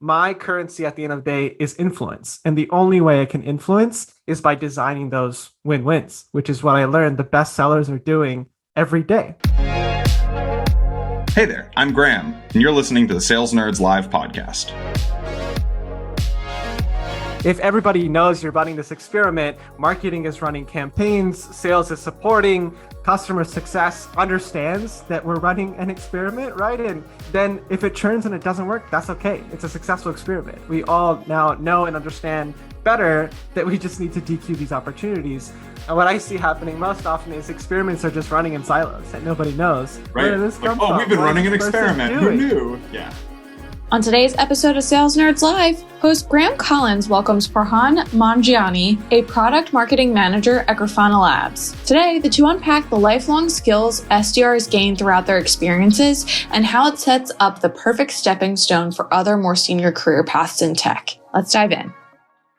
my currency at the end of the day is influence. And the only way I can influence is by designing those win-wins, which is what I learned the best sellers are doing every day. Hey there, I'm Graham, and you're listening to the Sales Nerds Live podcast. If everybody knows you're running this experiment, marketing is running campaigns, sales is supporting, customer success understands that we're running an experiment, right? And then if it turns and it doesn't work, that's okay. It's a successful experiment. We all now know and understand better that we just need to DQ these opportunities. And what I see happening most often is experiments are just running in silos that nobody knows. Right. Where did this come from? We've been running an experiment. Who knew? Yeah. On today's episode of Sales Nerds Live, host Graham Collins welcomes Farhan Manjiyani, a product marketing manager at Grafana Labs. Today, the two unpack the lifelong skills SDRs gain throughout their experiences and how it sets up the perfect stepping stone for other more senior career paths in tech. Let's dive in.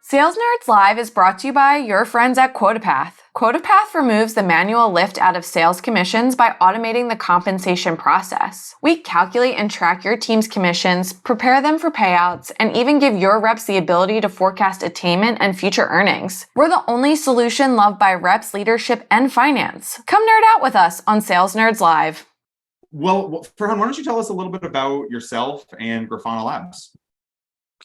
Sales Nerds Live is brought to you by your friends at QuotaPath. QuotaPath removes the manual lift out of sales commissions by automating the compensation process. We calculate and track your team's commissions, prepare them for payouts, and even give your reps the ability to forecast attainment and future earnings. We're the only solution loved by reps, leadership, and finance. Come nerd out with us on Sales Nerds Live. Well, Farhan, why don't you tell us a little bit about yourself and Grafana Labs?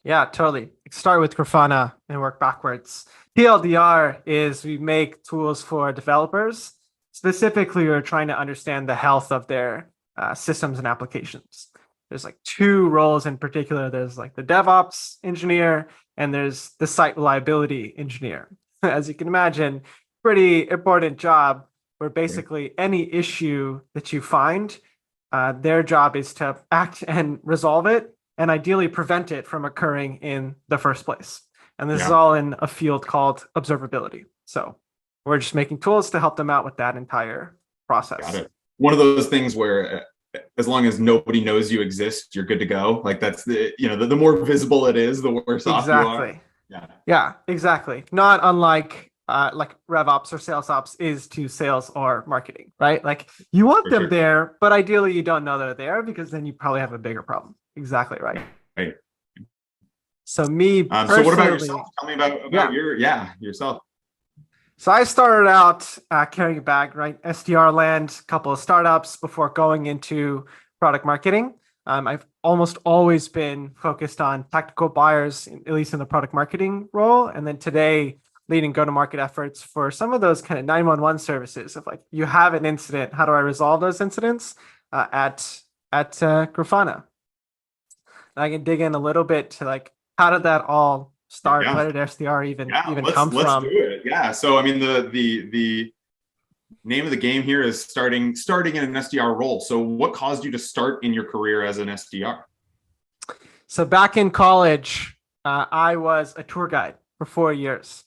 Yeah, totally. Start with Grafana and work backwards. PLDR is we make tools for developers. Specifically, we're trying to understand the health of their systems and applications. There's like two roles in particular. There's like the DevOps engineer and there's the site reliability engineer. As you can imagine, pretty important job where basically any issue that you find, their job is to act and resolve it, and ideally prevent it from occurring in the first place. And this is all in a field called observability. So we're just making tools to help them out with that entire process. Got it. One of those things where as long as nobody knows you exist, you're good to go. Like that's the more visible it is, the worse off you are. Yeah, exactly. Not unlike like RevOps or SalesOps is to sales or marketing, right? Like you want them there, but ideally you don't know they're there because then you probably have a bigger problem. Exactly right. Right. So me personally, so what about yourself? Tell me about yourself. So I started out carrying a bag, right? SDR land, a couple of startups before going into product marketing. I've almost always been focused on tactical buyers, at least in the product marketing role. And then today, leading go-to-market efforts for some of those kind of 911 services of like, you have an incident, how do I resolve those incidents at Grafana? I can dig in a little bit to like, how did that all start? Where did SDR even come from? Let's do it. Yeah. So I mean, the name of the game here is starting in an SDR role. So what caused you to start in your career as an SDR? So back in college, I was a tour guide for 4 years,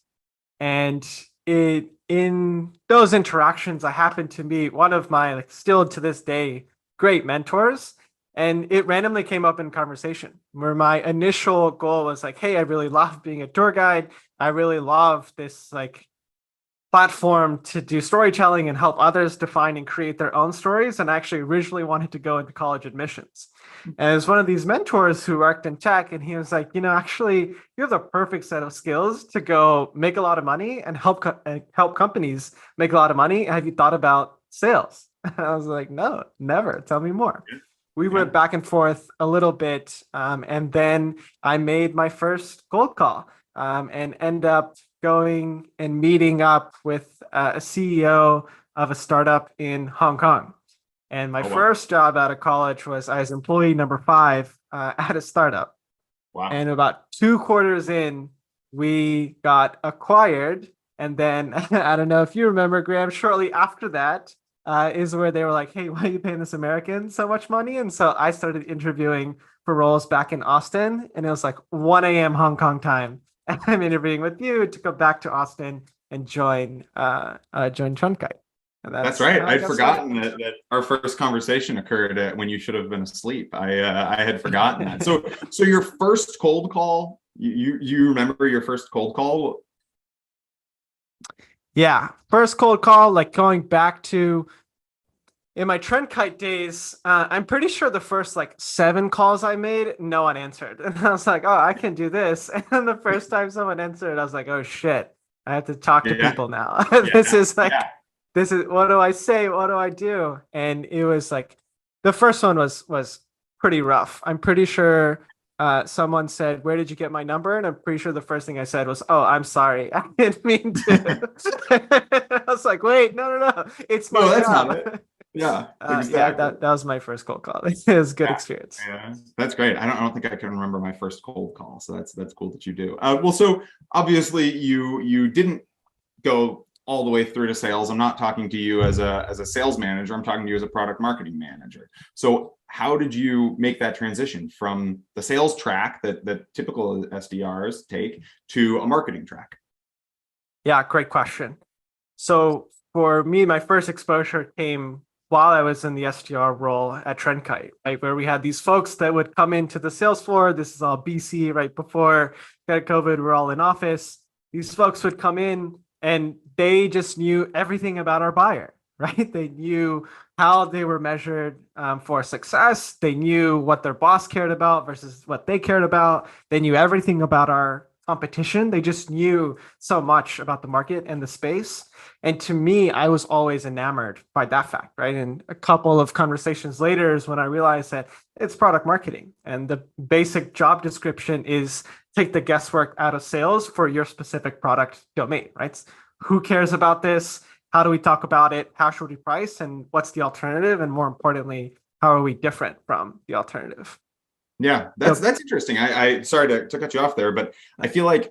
and in those interactions, I happened to meet one of my still to this day great mentors. And it randomly came up in conversation where my initial goal was like, hey, I really love being a tour guide. I really love this like platform to do storytelling and help others define and create their own stories. And I actually originally wanted to go into college admissions. And it was one of these mentors who worked in tech. And he was like, actually, you have the perfect set of skills to go make a lot of money and help companies make a lot of money. Have you thought about sales? And I was like, no, never. Tell me more. We went back and forth a little bit, and then I made my first cold call and end up going and meeting up with a CEO of a startup in Hong Kong. And my first job out of college was I was employee number 5 at a startup. Wow. And about 2 quarters in, we got acquired. And then, I don't know if you remember, Graham, shortly after that, is where they were like, hey, why are you paying this American so much money? And so I started interviewing for roles back in Austin, and it was like 1 a.m. Hong Kong time. And I'm interviewing with you to go back to Austin and join Chunkai. That's right. I'd forgotten that our first conversation occurred when you should have been asleep. I had forgotten that. So your first cold call, you remember your first cold call? Yeah, first cold call, like going back to in my trend kite days, I'm pretty sure the first like 7 calls I made, no one answered. And I was like, oh, I can do this. And then the first time someone answered, I was like, oh shit, I have to talk to Yeah, people now. This yeah, is like, yeah. this is what do I say? What do I do? And it was like the first one was pretty rough. I'm pretty sure someone said, "Where did you get my number?" And I'm pretty sure the first thing I said was, "Oh, I'm sorry, I didn't mean to." I was like, "Wait, no, it's No, my that's not it. job." Yeah, Yeah, exactly. that was my first cold call. It was a good Yeah, experience. yeah, that's great. I don't think I can remember my first cold call, so that's cool that you do. Well, so obviously you didn't go all the way through to sales. I'm not talking to you as a sales manager. I'm talking to you as a product marketing manager. So how did you make that transition from the sales track that typical SDRs take to a marketing track? Yeah, great question. So for me, my first exposure came while I was in the SDR role at Trendkite, right, where we had these folks that would come into the sales floor. This is all BC, right before COVID. We're all in office. These folks would come in and they just knew everything about our buyer, right? They knew how they were measured for success. They knew what their boss cared about versus what they cared about. They knew everything about our competition. They just knew so much about the market and the space. And to me, I was always enamored by that fact, right? And a couple of conversations later is when I realized that it's product marketing. And the basic job description is take the guesswork out of sales for your specific product domain, right? Who cares about this? How do we talk about it? How should we price? And what's the alternative? And more importantly, how are we different from the alternative? Yeah, that's interesting. I sorry to cut you off there, but I feel like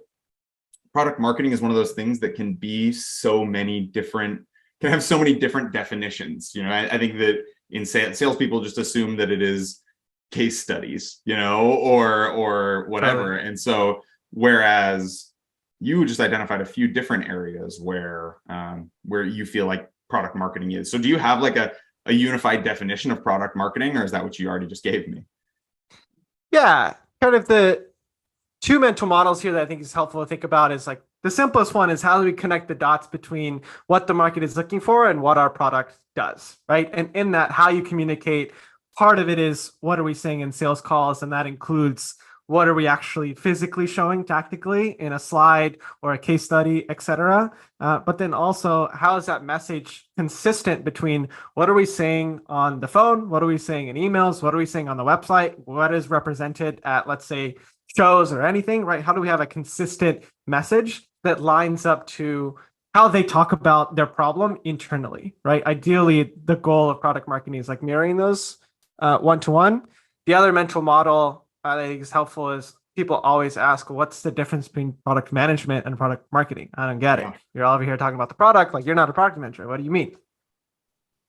product marketing is one of those things that can be so many different, can have so many different definitions. You know, I think that in salespeople just assume that it is case studies, you know, or whatever. Totally. And so, whereas you just identified a few different areas where you feel like product marketing is. So, do you have like a unified definition of product marketing, or is that what you already just gave me? Yeah, kind of the two mental models here that I think is helpful to think about is like the simplest one is how do we connect the dots between what the market is looking for and what our product does, right? And in that, how you communicate, part of it is what are we saying in sales calls, and that includes what are we actually physically showing tactically in a slide or a case study, et cetera. But then also, how is that message consistent between what are we saying on the phone? What are we saying in emails? What are we saying on the website? What is represented at, let's say, shows or anything, right? How do we have a consistent message that lines up to how they talk about their problem internally, right? Ideally, the goal of product marketing is like mirroring those one-to-one. The other mental model I think is helpful is people always ask, what's the difference between product management and product marketing? I don't get it. You're all over here talking about the product, like you're not a product manager. What do you mean?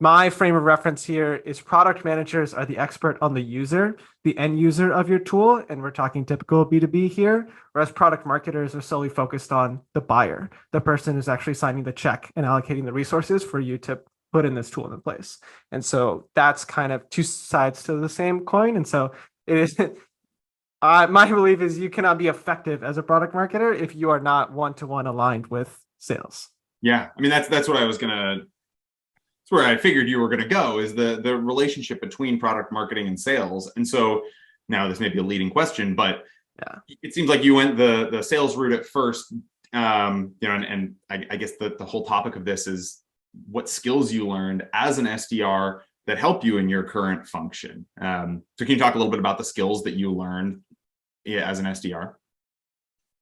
My frame of reference here is product managers are the expert on the user, the end user of your tool, and we're talking typical B2B here, whereas product marketers are solely focused on the buyer, the person who's actually signing the check and allocating the resources for you to put in this tool in place. And so that's kind of two sides to the same coin. And so it is my belief is you cannot be effective as a product marketer if you are not one-to-one aligned with sales. Yeah, I mean that's what I was gonna. That's where I figured you were gonna go, is the relationship between product marketing and sales. And so now this may be a leading question, but yeah, it seems like you went the sales route at first. You know, and I guess the whole topic of this is what skills you learned as an SDR that help you in your current function. So can you talk a little bit about the skills that you learned as an SDR?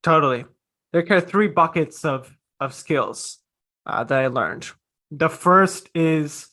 Totally. There are kind of 3 buckets of skills that I learned. The first is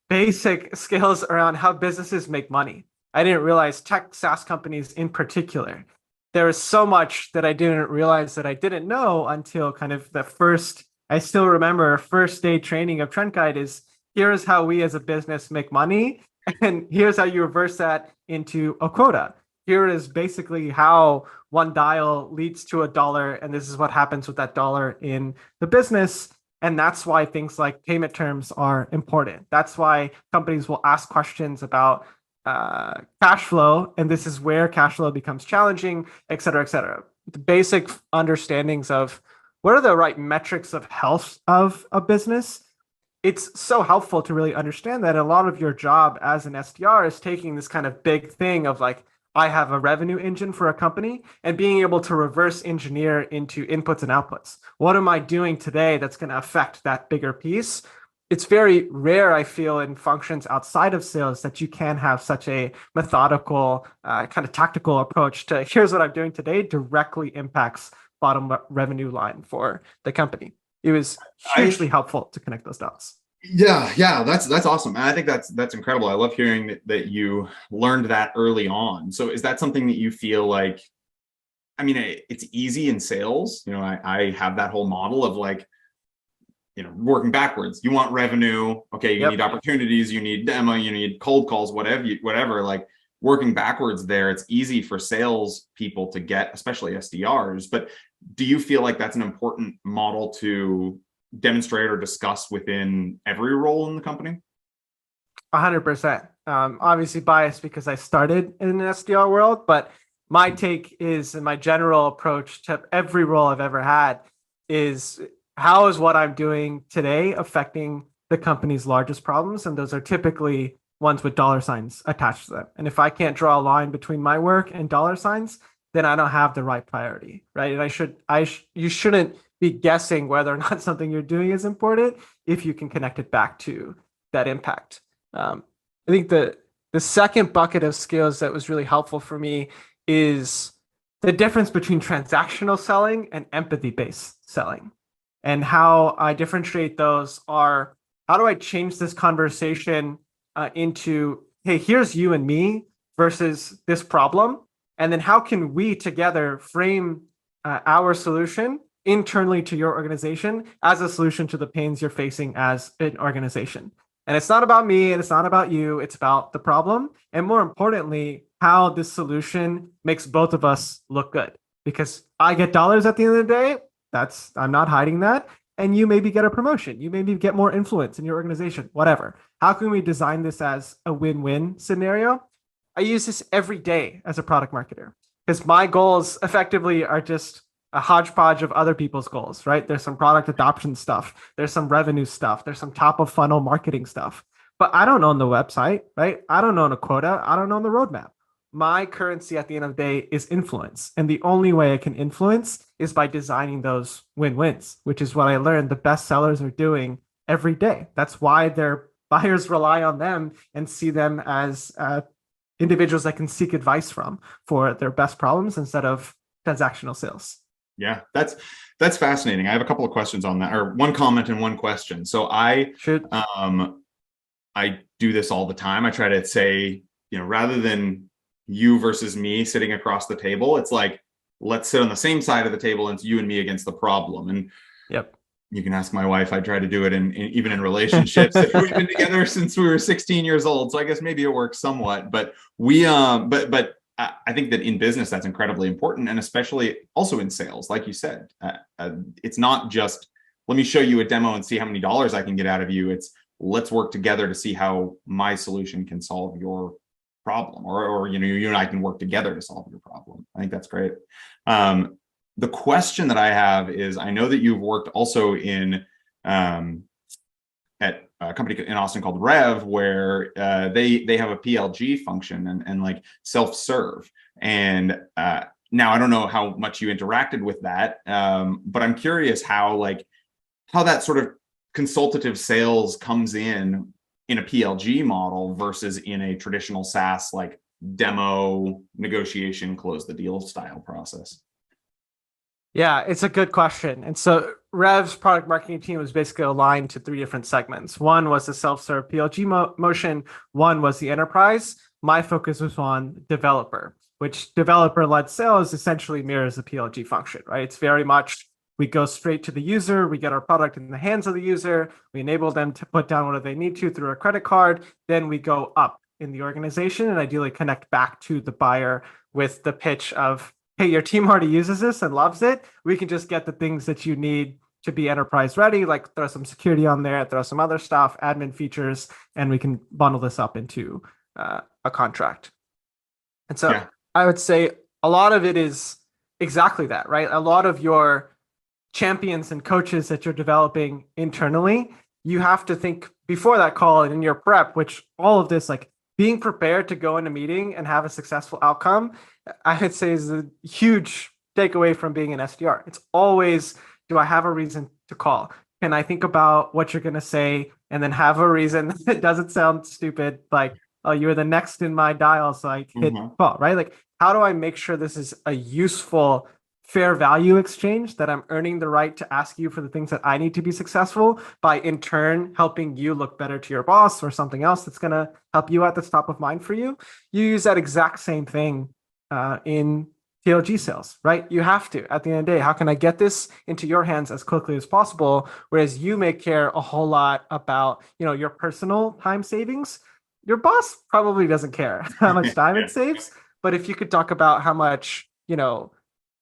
basic skills around how businesses make money. I didn't realize tech SaaS companies in particular. There was so much that I didn't realize that I didn't know until kind of the first, I still remember first day training of Trend Guide is here's how we as a business make money. And here's how you reverse that into a quota. Here is basically how one dial leads to $1. And this is what happens with that dollar in the business. And that's why things like payment terms are important. That's why companies will ask questions about cash flow. And this is where cash flow becomes challenging, et cetera, et cetera. The basic understandings of what are the right metrics of health of a business it's so helpful to really understand that a lot of your job as an SDR is taking this kind of big thing of like, I have a revenue engine for a company and being able to reverse engineer into inputs and outputs. What am I doing today that's going to affect that bigger piece? It's very rare, I feel, in functions outside of sales that you can have such a methodical, kind of tactical approach to here's what I'm doing today directly impacts bottom revenue line for the company. It was hugely helpful to connect those dots. Yeah, that's awesome. And I think that's incredible. I love hearing that you learned that early on. So is that something that you feel like, I mean, it's easy in sales. You know, I have that whole model of like, you know, working backwards. You want revenue. Okay, you need opportunities, you need demo, you need cold calls, whatever, like working backwards there. It's easy for sales people to get, especially SDRs. But do you feel like that's an important model to demonstrate or discuss within every role in the company? 100%. Obviously biased because I started in an SDR world, but my take is, and my general approach to every role I've ever had is, how is what I'm doing today affecting the company's largest problems? And those are typically ones with dollar signs attached to them. And if I can't draw a line between my work and dollar signs, then I don't have the right priority, right? And you shouldn't be guessing whether or not something you're doing is important if you can connect it back to that impact. I think the second bucket of skills that was really helpful for me is the difference between transactional selling and empathy-based selling. And how I differentiate those are, how do I change this conversation into, hey, here's you and me versus this problem? And then how can we together frame our solution internally to your organization as a solution to the pains you're facing as an organization? And it's not about me and it's not about you, it's about the problem. And more importantly, how this solution makes both of us look good. Because I get dollars at the end of the day, I'm not hiding that. And you maybe get a promotion, you maybe get more influence in your organization, whatever. How can we design this as a win-win scenario? I use this every day as a product marketer because my goals effectively are just a hodgepodge of other people's goals, right? There's some product adoption stuff. There's some revenue stuff. There's some top of funnel marketing stuff. But I don't own the website, right? I don't own a quota. I don't own the roadmap. My currency at the end of the day is influence. And the only way I can influence is by designing those win-wins, which is what I learned the best sellers are doing every day. That's why their buyers rely on them and see them as individuals that can seek advice from for their best problems instead of transactional sales. Yeah, that's fascinating. I have a couple of questions on that, or one comment and one question. So I do this all the time. I try to say, you know, rather than you versus me sitting across the table, it's like, let's sit on the same side of the table and it's you and me against the problem. And you can ask my wife. I try to do it even in relationships. We've been together since we were 16 years old. So I guess maybe it works somewhat, but but I think that in business, that's incredibly important. And especially also in sales, like you said, it's not just, let me show you a demo and see how many dollars I can get out of you. It's, let's work together to see how my solution can solve your problem, or you know, you and I can work together to solve your problem. I think that's great. The question that I have is, I know that you've worked also in at a company in Austin called Rev, where they have a PLG function and like self-serve. And now I don't know how much you interacted with that, but I'm curious how that sort of consultative sales comes in a PLG model versus in a traditional SaaS like demo, negotiation, close the deal style process. Yeah, it's a good question. And so Rev's product marketing team was basically aligned to three different segments. One was the self-serve PLG motion. One was the enterprise. My focus was on developer, which developer-led sales essentially mirrors the PLG function, right? It's very much, we go straight to the user, we get our product in the hands of the user, we enable them to put down what they need to through a credit card, then we go up in the organization and ideally connect back to the buyer with the pitch of, hey, your team already uses this and loves it. We can just get the things that you need to be enterprise ready, like throw some security on there, throw some other stuff, admin features, and we can bundle this up into a contract. And so I would say a lot of it is exactly that, right? A lot of your champions and coaches that you're developing internally, you have to think before that call and in your prep, which all of this, like being prepared to go in a meeting and have a successful outcome, I would say is a huge takeaway from being an SDR. It's always, do I have a reason to call? Can I think about what you're going to say and then have a reason that doesn't sound stupid, like, oh, you're the next in my dial, so I hit call, right? Like, how do I make sure this is a useful, fair value exchange, that I'm earning the right to ask you for the things that I need to be successful by in turn helping you look better to your boss or something else that's going to help you out that's top of mind for you? You use that exact same thing in PLG sales, right? You have to, at the end of the day, how can I get this into your hands as quickly as possible? Whereas you may care a whole lot about, your personal time savings. Your boss probably doesn't care how much time it saves. But if you could talk about how much,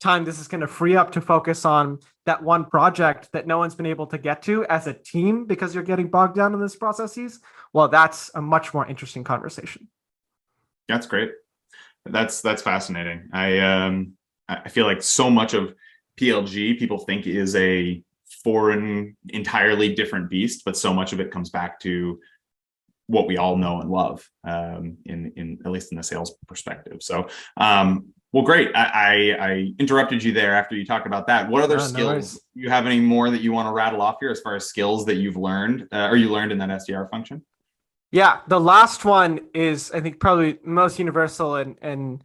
time this is going to free up to focus on that one project that no one's been able to get to as a team because you're getting bogged down in these processes, well, that's a much more interesting conversation. That's great. That's fascinating. I feel like so much of PLG people think is a foreign, entirely different beast, but so much of it comes back to what we all know and love, in at least in the sales perspective. So, well, great. I interrupted you there after you talked about that. What other skills? Do you have any more that you want to rattle off here as far as skills that you've learned or you learned in that SDR function? Yeah, the last one is, I think, probably most universal and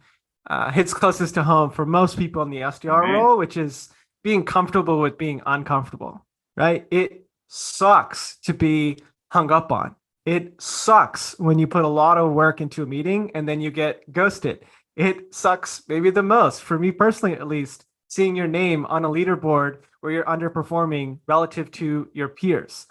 hits closest to home for most people in the SDR role, which is being comfortable with being uncomfortable, right? It sucks to be hung up on. It sucks when you put a lot of work into a meeting and then you get ghosted. It sucks maybe the most, for me personally at least, seeing your name on a leaderboard where you're underperforming relative to your peers.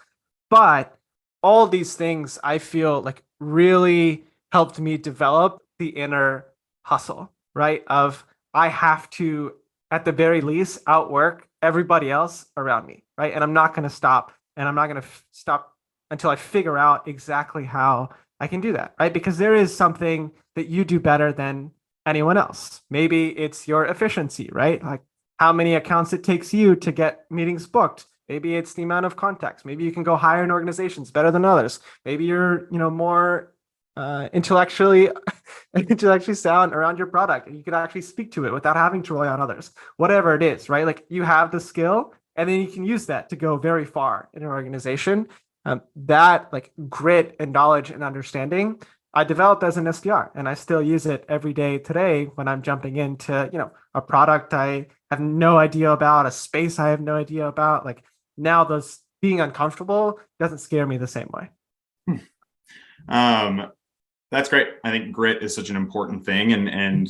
But all these things I feel like really helped me develop the inner hustle, right? Of I have to, at the very least, outwork everybody else around me, right? And I'm not going to stop, and I'm not going to stop until I figure out exactly how I can do that, right? Because there is something that you do better than anyone else. Maybe it's your efficiency, right? Like how many accounts it takes you to get meetings booked. Maybe it's the amount of contacts. Maybe you can go higher in organizations better than others. Maybe you're, more intellectually sound around your product, and you can actually speak to it without having to rely on others. Whatever it is, right? Like you have the skill, and then you can use that to go very far in an organization. That like grit and knowledge and understanding I developed as an SDR, and I still use it every day today when I'm jumping into, a product I have no idea about, a space I have no idea about. Like now those being uncomfortable doesn't scare me the same way. That's great. I think grit is such an important thing, and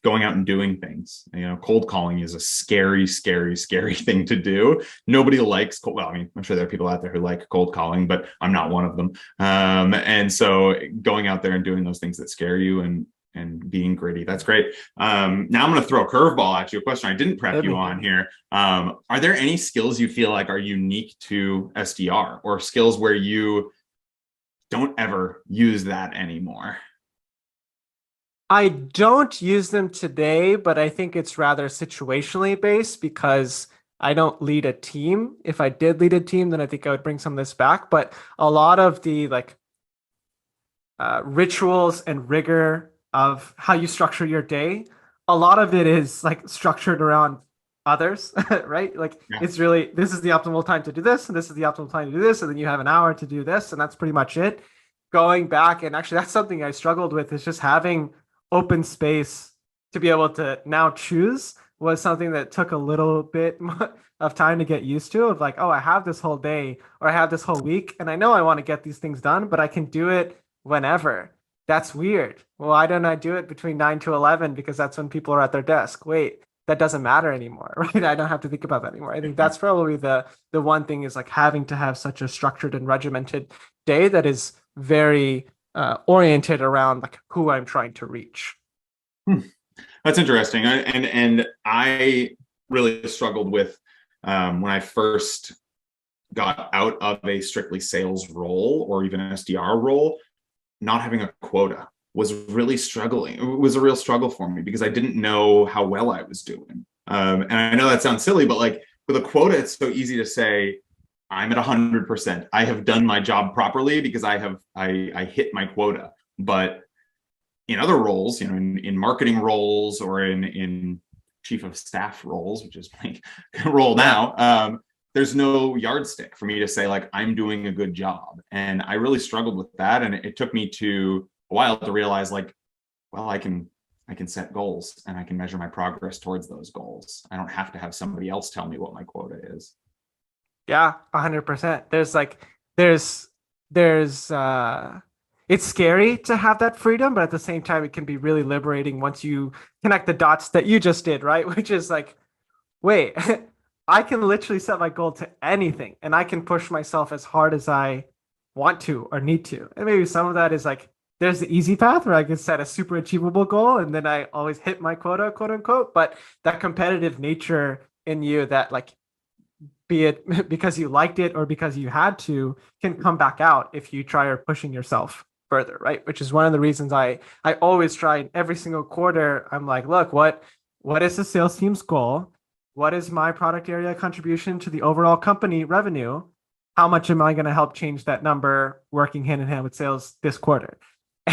going out and doing things. Cold calling is a scary, scary, scary thing to do. Nobody likes cold. Well, I mean, I'm sure there are people out there who like cold calling, but I'm not one of them. And so going out there and doing those things that scare you and being gritty, that's great. Now I'm going to throw a curveball at you, a question I didn't prep you on here. Are there any skills you feel like are unique to SDR, or skills where you don't ever use that anymore? I don't use them today, but I think it's rather situationally based because I don't lead a team. If I did lead a team, then I think I would bring some of this back. But a lot of the rituals and rigor of how you structure your day, a lot of it is like structured around others, right? Like It's really, this is the optimal time to do this, and this is the optimal time to do this, and then you have an hour to do this, and that's pretty much it. Going back, and actually that's something I struggled with, is just having open space to be able to now choose was something that took a little bit of time to get used to, of like, oh, I have this whole day or I have this whole week and I know I want to get these things done, but I can do it whenever. That's weird. Well, why don't I do it between 9 to 11 because that's when people are at their desk? Wait, that doesn't matter anymore, right? I don't have to think about that anymore. I think that's probably the one thing, is like having to have such a structured and regimented day that is very oriented around like who I'm trying to reach. That's interesting. And I really struggled with when I first got out of a strictly sales role or even an SDR role, not having a quota was really struggling. It was a real struggle for me because I didn't know how well I was doing. And I know that sounds silly, but like with a quota, it's so easy to say, I'm at 100%. I have done my job properly because I hit my quota. But in other roles, in marketing roles or in chief of staff roles, which is my role now, there's no yardstick for me to say like I'm doing a good job. And I really struggled with that. And it took me to a while to realize like, well, I can set goals and I can measure my progress towards those goals. I don't have to have somebody else tell me what my quota is. Yeah, 100%. There's it's scary to have that freedom, but at the same time, it can be really liberating once you connect the dots that you just did, right? Which is like, wait, I can literally set my goal to anything and I can push myself as hard as I want to or need to. And maybe some of that is like, there's the easy path where I can set a super achievable goal and then I always hit my quota, quote unquote. But that competitive nature in you that like, be it because you liked it or because you had to, can come back out if you try or pushing yourself further, right? Which is one of the reasons I always try in every single quarter. I'm like, look, what is the sales team's goal? What is my product area contribution to the overall company revenue? How much am I going to help change that number working hand in hand with sales this quarter?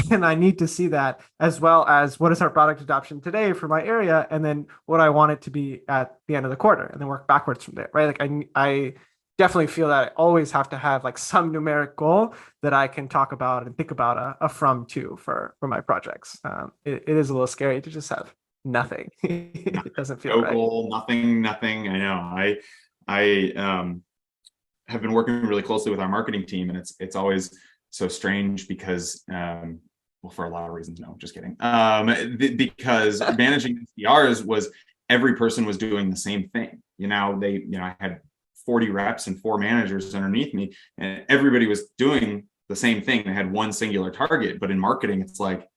And I need to see that, as well as what is our product adoption today for my area, and then what I want it to be at the end of the quarter, and then work backwards from there, right? Like I definitely feel that I always have to have like some numeric goal that I can talk about and think about a from to for my projects. It is a little scary to just have nothing. It doesn't feel no right. Goal, nothing. I know. I have been working really closely with our marketing team, and it's always so strange because well, for a lot of reasons, no, just kidding. Because managing SDRs was every person was doing the same thing. I had 40 reps and 4 managers underneath me, and everybody was doing the same thing. They had one singular target. But in marketing, it's like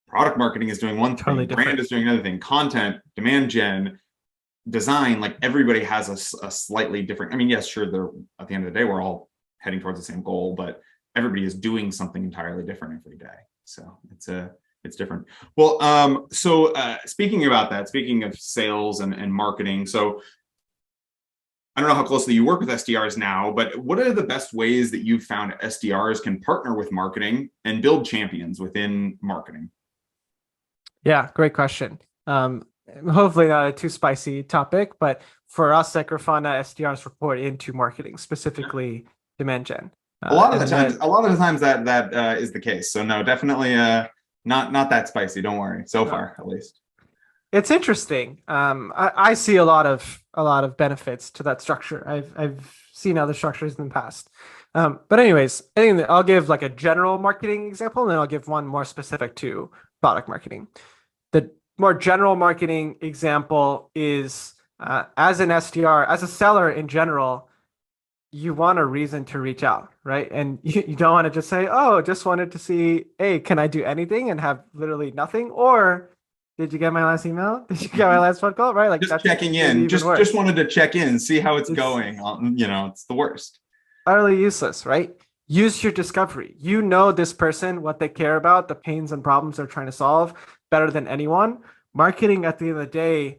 product marketing is doing one Totally thing, different. brand is doing another thing, content, demand gen, design, like everybody has a slightly different. I mean, yes, sure, they're at the end of the day, we're all heading towards the same goal, but everybody is doing something entirely different every day. So it's different. Well, so speaking of sales and marketing, so I don't know how closely you work with SDRs now, but what are the best ways that you've found SDRs can partner with marketing and build champions within marketing? Yeah, great question. Hopefully not a too spicy topic, but for us at Grafana, SDRs report into marketing, specifically demand gen. A lot of the times that is the case. So no, definitely not that spicy. Don't worry. So far, at least. It's interesting. I see a lot of benefits to that structure. I've seen other structures in the past. But anyways, I think that I'll give like a general marketing example, and then I'll give one more specific to product marketing. The more general marketing example is as an SDR, as a seller in general, you want a reason to reach out, right? And you don't want to just say, oh, just wanted to see, hey, can I do anything, and have literally nothing? Or did you get my last email? Did you get my last phone call? Right? Like just that's checking in. Just wanted to check in and see how it's going. It's the worst. Utterly useless, right? Use your discovery. You know this person, what they care about, the pains and problems they're trying to solve better than anyone. Marketing at the end of the day,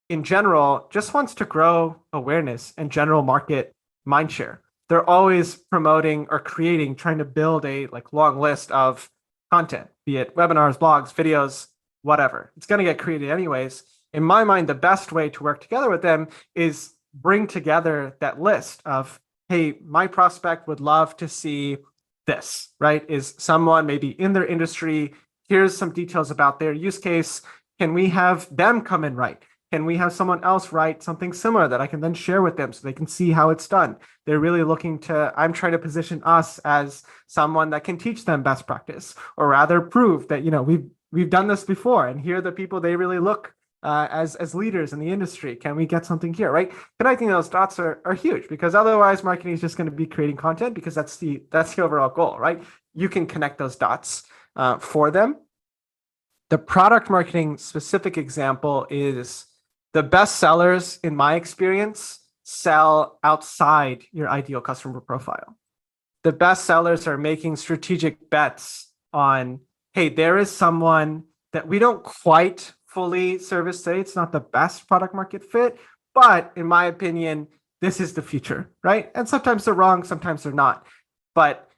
in general, just wants to grow awareness and general market mindshare. They're always promoting or creating, trying to build a like long list of content, be it webinars, blogs, videos, whatever. It's going to get created anyways. In my mind, the best way to work together with them is bring together that list of, hey, my prospect would love to see this, right? Is someone maybe in their industry, here's some details about their use case. Can we have them come and write? Can we have someone else write something similar that I can then share with them so they can see how it's done? They're really looking to, I'm trying to position us as someone that can teach them best practice, or rather prove that, we've done this before, and here are the people they really look as leaders in the industry. Can we get something here, right? Connecting those dots are huge, because otherwise marketing is just going to be creating content, because that's the overall goal, right? You can connect those dots for them. The product marketing specific example is the best sellers, in my experience, sell outside your ideal customer profile. The best sellers are making strategic bets on, hey, there is someone that we don't quite fully service today. It's not the best product market fit, but in my opinion, this is the future, right? And sometimes they're wrong, sometimes they're not, but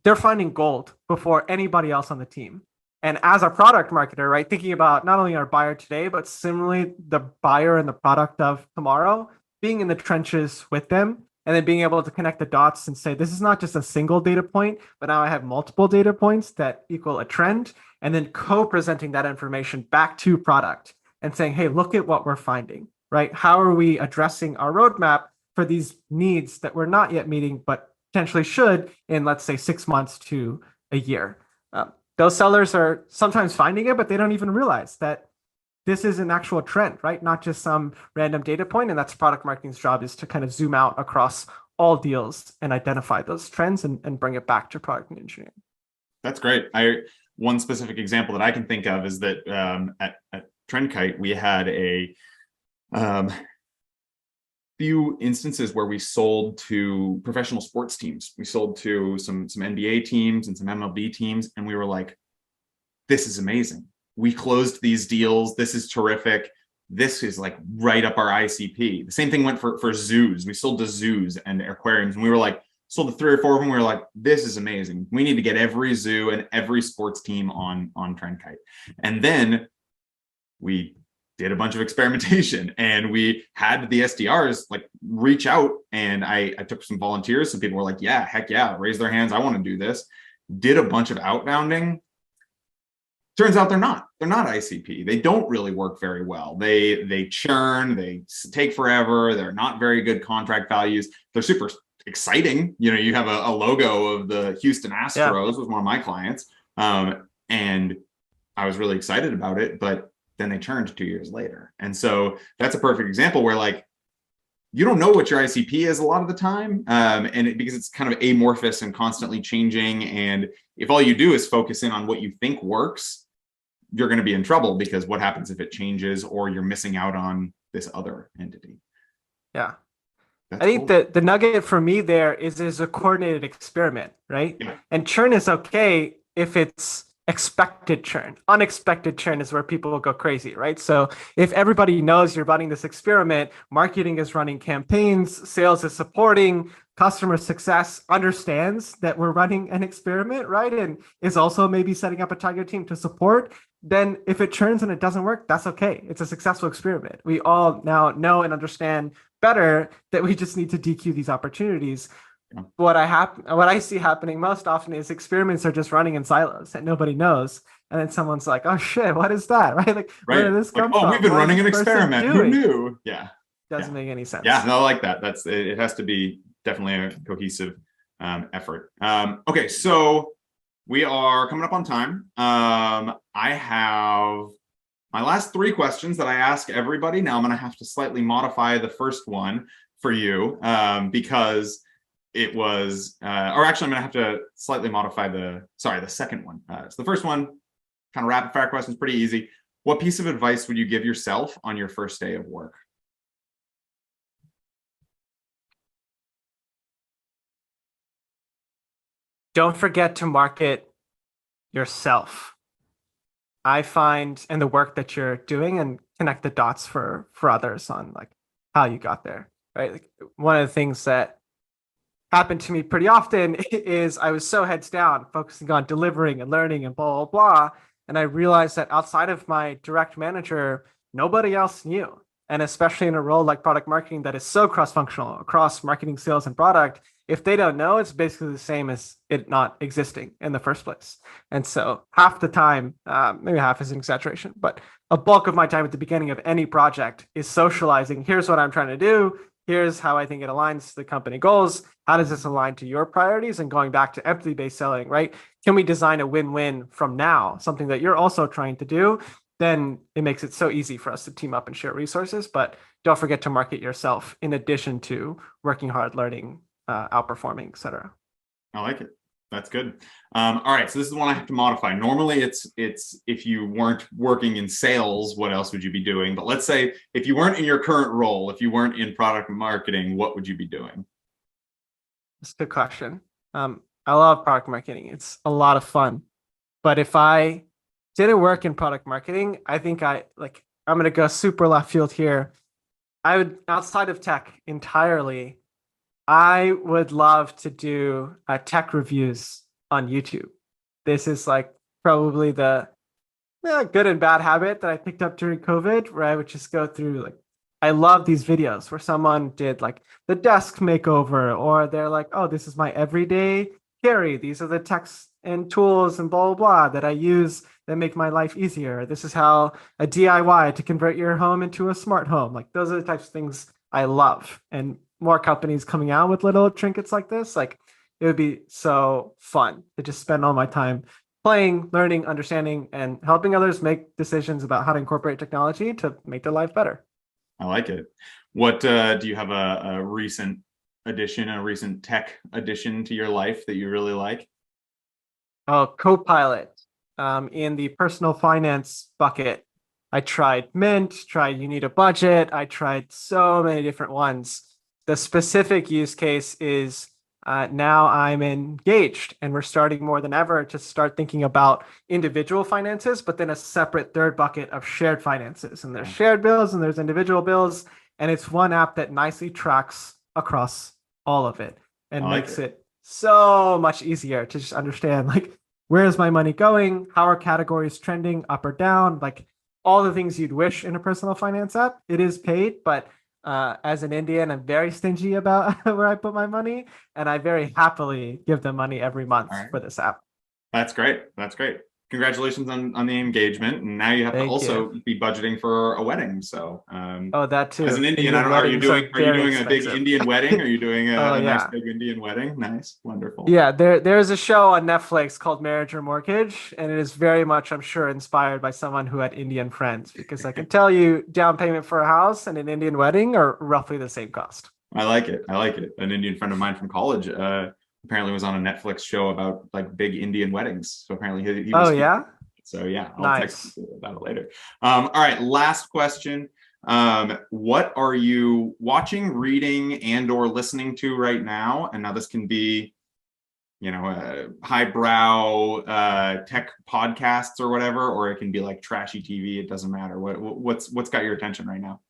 they're finding gold before anybody else on the team. And as a product marketer, right, thinking about not only our buyer today, but similarly the buyer and the product of tomorrow, being in the trenches with them, and then being able to connect the dots and say, this is not just a single data point, but now I have multiple data points that equal a trend, and then co-presenting that information back to product and saying, hey, look at what we're finding, right? How are we addressing our roadmap for these needs that we're not yet meeting, but potentially should in, let's say, 6 months to a year? Those sellers are sometimes finding it, but they don't even realize that this is an actual trend, right? Not just some random data point. And that's product marketing's job, is to kind of zoom out across all deals and identify those trends and bring it back to product and engineering. That's great. One specific example that I can think of is that at TrendKite, we had a few instances where we sold to professional sports teams. We sold to some NBA teams and some MLB teams, and we were like, this is amazing. We closed these deals. This is terrific. This is like right up our ICP. The same thing went for zoos. We sold to zoos and aquariums, and we were like, sold to 3 or 4 of them. We were like, this is amazing. We need to get every zoo and every sports team on TrendKite. And then we did a bunch of experimentation, and we had the SDRs like reach out, and I took some volunteers. Some people were like, yeah, heck yeah, raise their hands. I want to do this. Did a bunch of outbounding. Turns out they're not ICP. They don't really work very well. They churn, they take forever. They're not very good contract values. They're super exciting. You know, you have a logo of the Houston Astros was one of my clients. And I was really excited about it, but then they churned 2 years later. And so that's a perfect example where like, you don't know what your ICP is a lot of the time. Because it's kind of amorphous and constantly changing. And if all you do is focus in on what you think works, you're going to be in trouble, because what happens if it changes or you're missing out on this other entity? Yeah. That's I think cool. the nugget for me there is a coordinated experiment, right? Yeah. And churn is okay if it's expected churn. Unexpected churn is where people will go crazy, right? So if everybody knows you're running this experiment, marketing is running campaigns, sales is supporting, customer success understands that we're running an experiment, right? And is also maybe setting up a target team to support, then if it churns and it doesn't work, that's okay. It's a successful experiment. We all now know and understand better that we just need to DQ these opportunities. Yeah. What I see happening most often is experiments are just running in silos that nobody knows. And then someone's like, oh shit, what is that? Right? Like, where did this come from? Oh, we've been What is running an this person experiment. Who doing? knew? Yeah. Doesn't make any sense. Yeah, no, I like that. It has to be definitely a cohesive effort. Okay, so we are coming up on time. I have my last 3 questions that I ask everybody. Now I'm going to have to slightly modify the first one for you because it was, or actually I'm going to have to slightly modify the second one. So the first one, kind of rapid fire questions, pretty easy. What piece of advice would you give yourself on your first day of work? Don't forget to market yourself. I find in the work that you're doing, and connect the dots for others on like how you got there, right? Like, one of the things that happened to me pretty often is I was so heads down, focusing on delivering and learning and blah, blah, blah. And I realized that outside of my direct manager, nobody else knew. And especially in a role like product marketing that is so cross-functional across marketing, sales, and product, if they don't know, it's basically the same as it not existing in the first place. And so half the time, maybe half is an exaggeration, but a bulk of my time at the beginning of any project is socializing. Here's what I'm trying to do. Here's how I think it aligns to the company goals. How does this align to your priorities? And going back to empathy-based selling, right? Can we design a win-win from now? Something that you're also trying to do. Then it makes it so easy for us to team up and share resources. But don't forget to market yourself in addition to working hard, learning, outperforming, et cetera. I like it. That's good. All right, so this is the one I have to modify. Normally it's if you weren't working in sales, what else would you be doing? But let's say if you weren't in your current role, if you weren't in product marketing, what would you be doing? That's a good question. I love product marketing. It's a lot of fun. But if I didn't work in product marketing, I think I'm going to go super left field here. I would, outside of tech entirely, I would love to do tech reviews on YouTube. This is like probably the good and bad habit that I picked up during COVID, where I would just go through like, I love these videos where someone did like the desk makeover, or they're like, oh, this is my everyday carry. These are the techs and tools and blah, blah, blah that I use that make my life easier. This is how a DIY to convert your home into a smart home. Like those are the types of things I love. And more companies coming out with little trinkets like this, like it would be so fun to just spend all my time playing, learning, understanding, and helping others make decisions about how to incorporate technology to make their life better. I like it. What do you have a recent addition, a recent tech addition to your life that you really like? Oh, Copilot. In the personal finance bucket, I tried Mint, tried You Need a Budget. I tried so many different ones. The specific use case is now I'm engaged, and we're starting more than ever to start thinking about individual finances, but then a separate third bucket of shared finances. And there's shared bills and there's individual bills. And it's one app that nicely tracks across all of it and makes it so much easier to just understand, like, where is my money going? How are categories trending up or down? Like all the things you'd wish in a personal finance app. It is paid, but as an Indian, I'm very stingy about where I put my money, and I very happily give them money every month for this app. That's great. That's great. Congratulations on the engagement. And now you have to also be budgeting for a wedding. So that too. As an Indian, I don't know, are you doing a big Indian wedding? Are you doing a nice big Indian wedding? Nice, wonderful. Yeah, there's a show on Netflix called Marriage or Mortgage, and it is very much, I'm sure, inspired by someone who had Indian friends, because I can tell you down payment for a house and an Indian wedding are roughly the same cost. I like it. I like it. An Indian friend of mine from college apparently was on a Netflix show about like big Indian weddings. So apparently he was. Oh, yeah? So yeah, I'll text you about it later. All right, last question. What are you watching, reading, and or listening to right now? And now this can be, highbrow tech podcasts or whatever, or it can be like trashy TV. It doesn't matter. What's got your attention right now?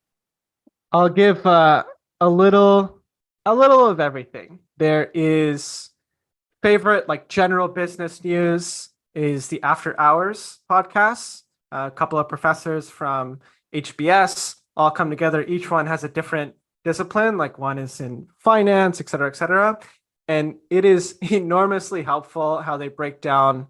I'll give a little of everything. There is favorite, like, general business news is the After Hours podcast. A couple of professors from HBS all come together. Each one has a different discipline, like one is in finance, et cetera, et cetera. And it is enormously helpful how they break down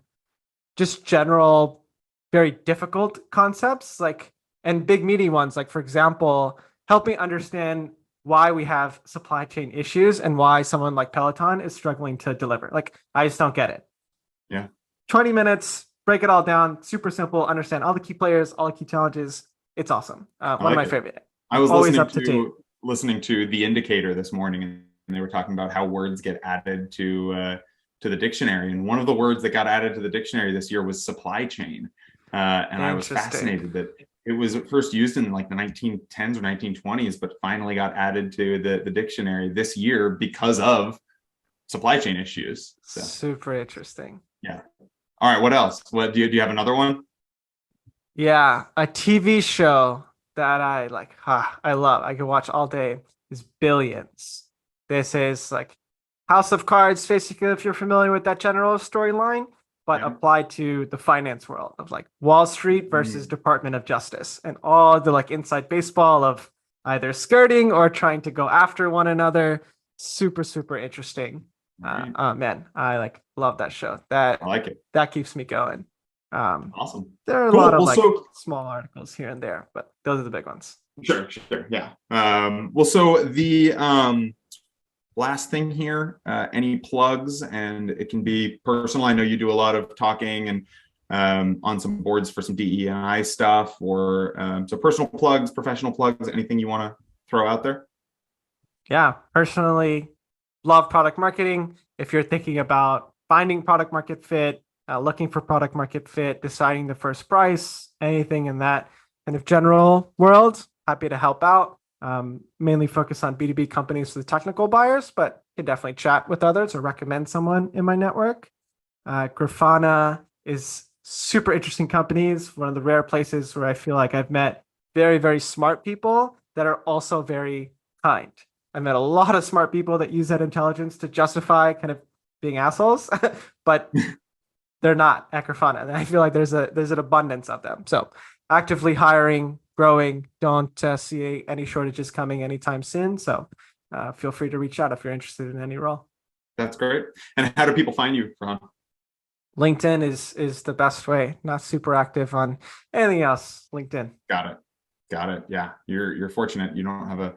just general, very difficult concepts, like, and big meaty ones. Like, for example, helping understand why we have supply chain issues and why someone like Peloton is struggling to deliver. Like, I just don't get it. Yeah. 20 minutes, break it all down, super simple, understand all the key players, all the key challenges. It's awesome. One of my favorite. I was listening to The Indicator this morning, and they were talking about how words get added to the dictionary. And one of the words that got added to the dictionary this year was supply chain. And I was fascinated that it was first used in like the 1910s or 1920s, but finally got added to the dictionary this year because of supply chain issues. So. Super interesting. Yeah. All right. What else? What do you have another one? Yeah, a TV show that I like. I love. I could watch all day. Is Billions. This is like House of Cards, basically, if you're familiar with that general storyline, but applied to the finance world of like Wall Street versus Department of Justice, and all the like inside baseball of either skirting or trying to go after one another. Super, super interesting. Man, I love that show. I like it. That keeps me going. Awesome. There are a lot of small articles here and there, but those are the big ones. Sure. Yeah. So the last thing here, any plugs, and it can be personal. I know you do a lot of talking and on some boards for some DE&I stuff, or so personal plugs, professional plugs, anything you want to throw out there? Yeah, personally, love product marketing. If you're thinking about finding product market fit, looking for product market fit, deciding the first price, anything in that kind of general world, happy to help out. Mainly focus on B2B companies for the technical buyers, but can definitely chat with others or recommend someone in my network. Grafana is super interesting company. It's one of the rare places where I feel like I've met very, very smart people that are also very kind. I met a lot of smart people that use that intelligence to justify kind of being assholes, but they're not at Grafana. And I feel like there's an abundance of them. So actively hiring, growing, don't see any shortages coming anytime soon. So feel free to reach out if you're interested in any role. That's great. And how do people find you, Farhan? LinkedIn is the best way. Not super active on anything else. LinkedIn. Got it. Yeah, you're fortunate. You don't have a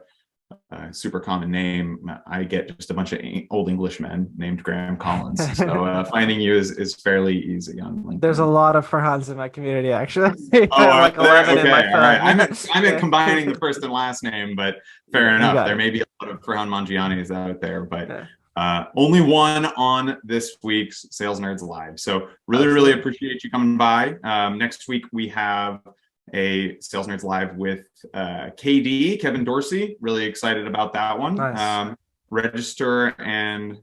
super common name. I get just a bunch of old English men named Graham Collins. So finding you is fairly easy on LinkedIn. There's a lot of Farhans in my community, actually. Oh, like 11 in my phone. All right. I meant combining the first and last name, but fair enough. There may be a lot of Farhan Manjiyanis out there, but only one on this week's Sales Nerds Live. So really appreciate you coming by. Next week we have a Sales Nerds Live with KD, Kevin Dorsey. Really excited about that one. Nice. Register and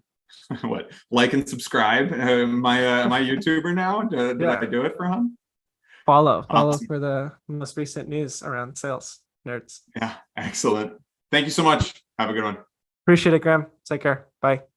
like and subscribe. Am I YouTuber now? Did I do it, Farhan? Follow for the most recent news around sales nerds. Yeah, excellent. Thank you so much. Have a good one. Appreciate it, Graham. Take care. Bye.